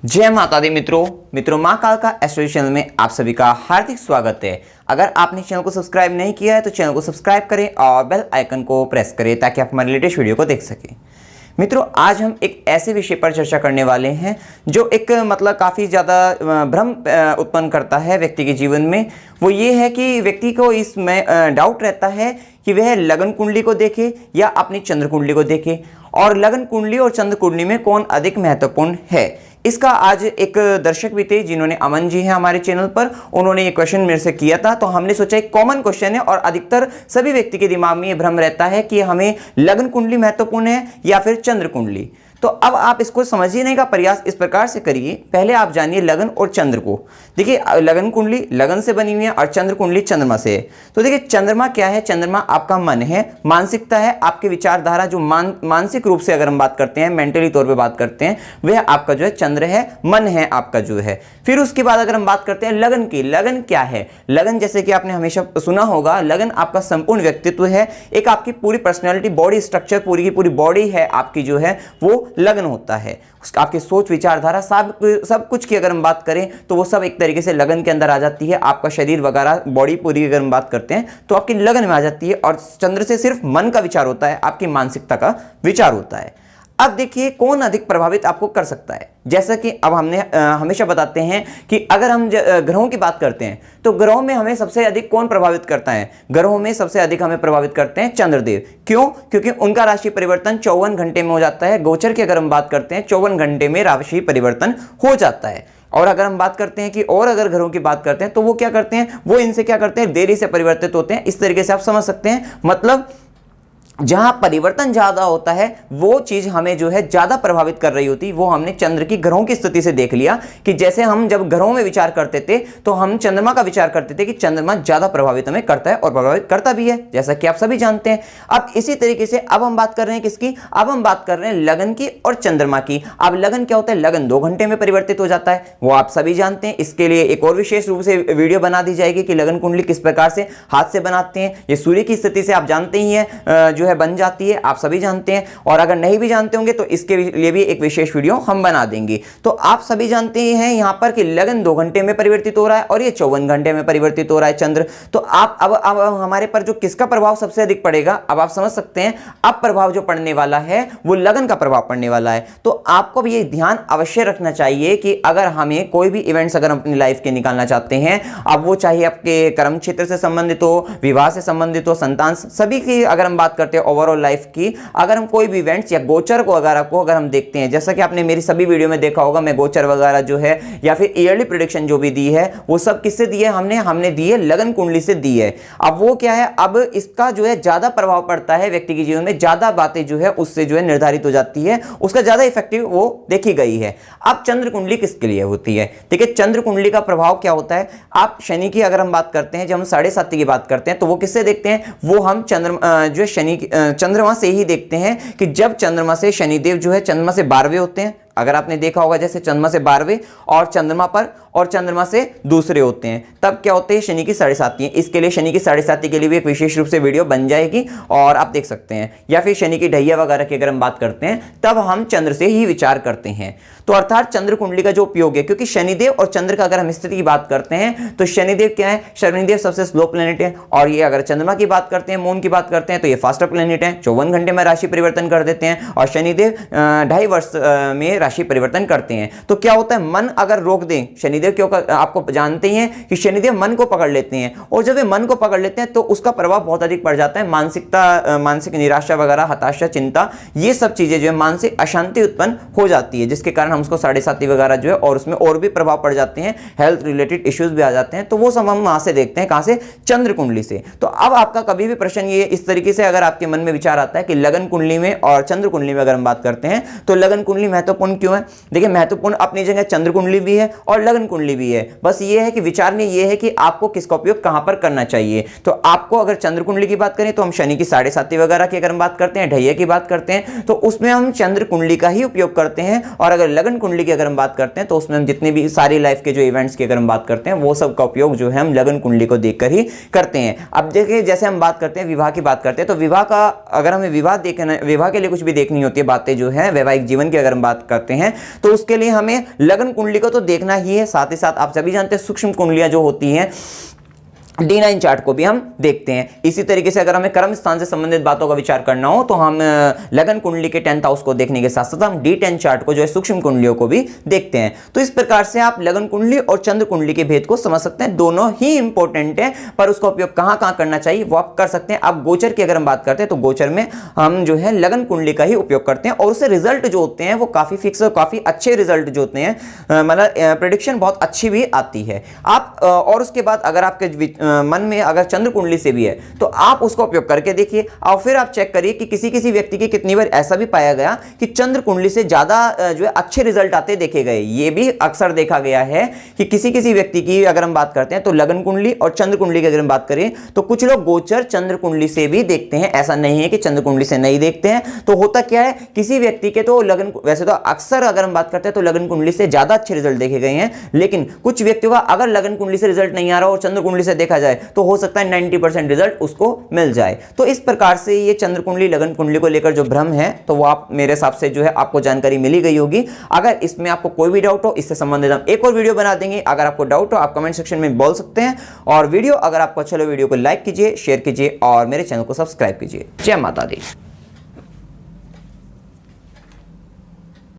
जय माता दी मित्रों माँ काल का एस्ट्रो चैनल में आप सभी का हार्दिक स्वागत है। अगर आपने चैनल को सब्सक्राइब नहीं किया है तो चैनल को सब्सक्राइब करें और बेल आइकन को प्रेस करें ताकि आप हमारे लेटेस्ट वीडियो को देख सकें। मित्रों, आज हम एक ऐसे विषय पर चर्चा करने वाले हैं जो एक काफ़ी ज़्यादा भ्रम उत्पन्न करता है व्यक्ति के जीवन में। वो ये है कि व्यक्ति को इसमें डाउट रहता है कि वह लगन कुंडली को देखे या अपनी चंद्र कुंडली को देखे, और लगन कुंडली और चंद्र कुंडली में कौन अधिक महत्वपूर्ण है। इसका आज एक दर्शक भी थे जिन्होंने अमन जी हैं हमारे चैनल पर, उन्होंने ये क्वेश्चन मेरे से किया था। तो हमने सोचा एक कॉमन क्वेश्चन है और अधिकतर सभी व्यक्ति के दिमाग में ये भ्रम रहता है कि हमें लगन कुंडली महत्वपूर्ण है या फिर चंद्र कुंडली। तो अब आप इसको समझने का प्रयास इस प्रकार से करिए। पहले आप जानिए लगन और चंद्र को। देखिए, लगन कुंडली लगन से बनी हुई है और चंद्र कुंडली चंद्रमा से है। तो देखिए, चंद्रमा क्या है? चंद्रमा आपका मन है, मानसिकता है, आपके विचारधारा जो मानसिक रूप से अगर हम बात करते हैं, मेंटली तौर पे बात करते हैं, वह आपका जो है चंद्र है, मन है आपका जो है। फिर उसके बाद अगर हम बात करते हैं लगन की, लगन क्या है? लगन जैसे कि आपने हमेशा सुना होगा, लगन आपका संपूर्ण व्यक्तित्व है, एक आपकी पूरी पर्सनैलिटी, बॉडी स्ट्रक्चर, पूरी की पूरी बॉडी है आपकी जो है, वो लगन होता है। आपकी सोच विचारधारा सब कुछ की अगर हम बात करें तो वो सब एक तरीके से लगन के अंदर आ जाती है। आपका शरीर वगैरह, बॉडी पूरी अगर हम बात करते हैं तो आपकी लगन में आ जाती है। और चंद्र से सिर्फ मन का विचार होता है, आपकी मानसिकता का विचार होता है। अब देखिए, कौन अधिक प्रभावित आपको कर सकता है। जैसा कि अब हमने हमेशा बताते हैं कि अगर हम ग्रहों की बात करते हैं तो ग्रहों में हमें सबसे अधिक कौन प्रभावित करता है? ग्रहों में सबसे अधिक हमें प्रभावित करते हैं चंद्रदेव। क्यों? क्योंकि उनका राशि परिवर्तन 54 घंटे में हो जाता है। गोचर की अगर हम बात करते हैं 54 घंटे में राशि परिवर्तन हो जाता है। और अगर हम बात करते हैं कि और अगर ग्रहों की बात करते हैं तो वो क्या करते हैं, वो इनसे क्या करते हैं, देरी से परिवर्तित होते हैं। इस तरीके से आप समझ सकते हैं। मतलब जहां परिवर्तन ज्यादा होता है वो चीज हमें जो है ज्यादा प्रभावित कर रही होती। वो हमने चंद्र की ग्रहों की स्थिति से देख लिया कि जैसे हम जब ग्रहों में विचार करते थे तो हम चंद्रमा का विचार करते थे कि चंद्रमा ज्यादा प्रभावित हमें करता है और प्रभावित करता भी है, जैसा कि आप सभी जानते हैं। अब इसी तरीके से अब हम बात कर रहे हैं किसकी? अब हम बात कर रहे हैं लगन की और चंद्रमा की। अब लगन क्या होता है? लगन 2 घंटे में परिवर्तित हो जाता है, वो आप सभी जानते हैं। इसके लिए एक और विशेष रूप से वीडियो बना दी जाएगी कि लगन कुंडली किस प्रकार से हाथ से बनाते हैं। ये सूर्य की स्थिति से आप जानते ही है जो है बन जाती है, आप सभी जानते हैं। और अगर नहीं भी जानते होंगे तो इसके लिए भी एक विशेष वीडियो हम बना देंगे। तो आप सभी जानते हैं यहां पर कि लगन 2 घंटे में परिवर्तित हो रहा है और ये 54 घंटे में परिवर्तित हो रहा है चंद्र। तो आप अब हमारे पर जो किसका प्रभाव सबसे अधिक पड़ेगा, अब आप समझ सकते हैं। अब प्रभाव जो पड़ने वाला है वो लगन का प्रभाव पड़ने वाला है। तो आपको भी ये ध्यान अवश्य रखना चाहिए कि अगर हमें कोई भी इवेंट्स अगर हम अपनी लाइफ के निकालना चाहते हैं, अब वो चाहे आपके कर्म क्षेत्र से संबंधित हो, विवाह से संबंधित हो, संतान, सभी की अगर हम बात करते हैं ओवरऑल लाइफ की, अगर हम कोई भी इवेंट्स या गोचर को अगर हम देखते हैं, जैसा कि आपने मेरी सभी वीडियो में देखा होगा, मैं गोचर वगैरह जो है या फिर ईयरली प्रेडिक्शन जो भी दी है वो सब किससे दी है? हमने दी है लगन कुंडली से दी है। अब वो क्या है, अब इसका जो है ज्यादा प्रभाव पड़ता है व्यक्ति के जीवन में, ज्यादा बातें जो है उससे जो है निर्धारित हो जाती है, उसका ज्यादा इफेक्टिव वो देखी गई है। अब चंद्र कुंडली किसके लिए होती है? देखिए, चंद्र कुंडली का प्रभाव क्या होता है? आप शनि की अगर हम बात करते हैं, जब हम 7.5 की बात करते हैं तो वो किससे देखते हैं? वो हम चंद्रमा से ही देखते हैं कि जब चंद्रमा से शनिदेव जो है चंद्रमा से 12वें होते हैं। अगर आपने देखा होगा जैसे चंद्रमा से 12वें और चंद्रमा पर और चंद्रमा से दूसरे होते हैं, तब क्या होते हैं? शनि की 7.5। इसके लिए शनि की 7.5 के लिए भी एक विशेष रूप से वीडियो बन जाएगी और आप देख सकते हैं। या फिर शनि की ढैया वगैरह की अगर हम बात करते हैं तब हम चंद्र से ही विचार करते हैं। तो अर्थात चंद्र कुंडली का जो उपयोग है, क्योंकि शनिदेव और चंद्र का अगर हम स्थिति की बात करते हैं तो शनिदेव क्या है? शनिदेव सबसे स्लो प्लेनेट है। और ये अगर चंद्रमा की बात करते हैं, मून की बात करते हैं, तो ये फास्टर प्लेनेट है, 54 घंटे में राशि परिवर्तन कर देते हैं। और शनिदेव 2.5 वर्ष में राशि परिवर्तन करते हैं। तो क्या होता है? मन अगर रोक दें, शनिदेव क्यों, आपको जानते ही हैं कि शनिदेव मन को पकड़ लेते हैं, और जब वे मन को पकड़ लेते हैं तो उसका प्रभाव बहुत अधिक पड़ जाता है। मानसिकता, मानसिक निराशा वगैरह, हताशा, चिंता, ये सब चीजें जो है मानसिक अशांति उत्पन्न हो जाती है, जिसके कारण हम उसको 7.5 वगैरह जो है और उसमें और भी प्रभाव पड़ जाते हैं, हेल्थ रिलेटेड इश्यूज भी आ जाते हैं। तो वो सब हम वहां से देखते हैं, कहां से? चंद्र कुंडली से। तो अब आपका कभी भी प्रश्न ये इस तरीके से अगर आपके मन में विचार आता है कि लगन कुंडली में और चंद्र कुंडली में अगर हम बात करते हैं तो लगन कुंडली महत्वपूर्ण क्यों है? देखिए, महत्वपूर्ण अपनी जगह चंद्र कुंडली भी है और लगन कुंडली भी है। बस ये है कि विचारने ये है कि आपको किसका उपयोग कहां पर करना चाहिए। तो आपको अगर चंद्र कुंडली की बात करें तो हम शनि की 7.5 वगैरह की अगर हम बात करते हैं, ढैया की बात करते हैं, तो उसमें हम चंद्र कुंडली का ही उपयोग करते हैं। और अगर लगन कुंडली की अगर हम बात करते हैं तो उसमें हम जितने भी सारी लाइफ के जो इवेंट्स की अगर हम बात करते हैं वो सब का उपयोग जो है हम लगन कुंडली को देखकर ही करते हैं। अब देखिए, जैसे हम बात करते हैं विवाह की बात करते हैं, तो विवाह का अगर हमें विवाह के लिए कुछ भी देखनी होती है, बातें जो है वैवाहिक जीवन की अगर हम बात करते हैं, तो उसके लिए हमें लगन कुंडली को तो देखना ही है। साथ ही साथ आप सभी जानते हैं सूक्ष्म कुंडलियां जो होती हैं D9 चार्ट को भी हम देखते हैं। इसी तरीके से अगर हमें कर्म स्थान से संबंधित बातों का विचार करना हो तो हम लगन कुंडली के 10th हाउस को देखने के साथ साथ हम D10 चार्ट को जो है सूक्ष्म कुंडलियों को भी देखते हैं। तो इस प्रकार से आप लगन कुंडली और चंद्र कुंडली के भेद को समझ सकते हैं। दोनों ही इंपॉर्टेंट है, पर उसका उपयोग कहां कहां करना चाहिए वो आप कर सकते हैं। अब गोचर की अगर हम बात करते हैं तो गोचर में हम जो है लगन कुंडली का ही उपयोग करते हैं और उससे रिजल्ट जो होते हैं वो काफी फिक्स और काफी अच्छे रिजल्ट जो होते हैं, मतलब प्रेडिक्शन बहुत अच्छी भी आती है। आप और उसके बाद अगर आपके मन में अगर चंद्र कुंडली से भी है तो आप उसका उपयोग करके देखिए और फिर आप चेक करिए कि किसी किसी व्यक्ति के कितनी बार ऐसा भी पाया गया कि चंद्र कुंडली से ज्यादा जो है अच्छे रिजल्ट आते देखे गए। ये भी अक्सर देखा गया है कि किसी किसी व्यक्ति की अगर हम बात करते हैं तो लगन कुंडली और चंद्र कुंडली की अगर हम बात करें तो कुछ लोग गोचर चंद्र कुंडली से भी देखते हैं, ऐसा नहीं है कि चंद्र कुंडली से नहीं देखते हैं। तो होता क्या है, किसी व्यक्ति के तो लगन, वैसे तो अक्सर अगर हम बात करते हैं तो लगन कुंडली से ज्यादा अच्छे रिजल्ट देखे गए हैं, लेकिन कुछ व्यक्तियों का अगर लगन कुंडली से रिजल्ट नहीं आ रहा और चंद्र कुंडली से देखा जाए तो हो सकता है 90% रिजल्ट उसको मिल जाए। तो इस प्रकार से ये चंद्र कुंडली लगन कुंडली को लेकर जो भ्रम है तो वो आप मेरे हिसाब से जो है आपको जानकारी मिली गई होगी। अगर इसमें आपको कोई भी डाउट हो इससे संबंधित हम एक और वीडियो बना देंगे। अगर आपको डाउट हो आप कमेंट सेक्शन में बोल सकते हैं और वीडियो अगर आपको अच्छा लगे वीडियो को लाइक कीजिए, शेयर कीजिए और मेरे चैनल को सब्सक्राइब कीजिए। जय माता दी।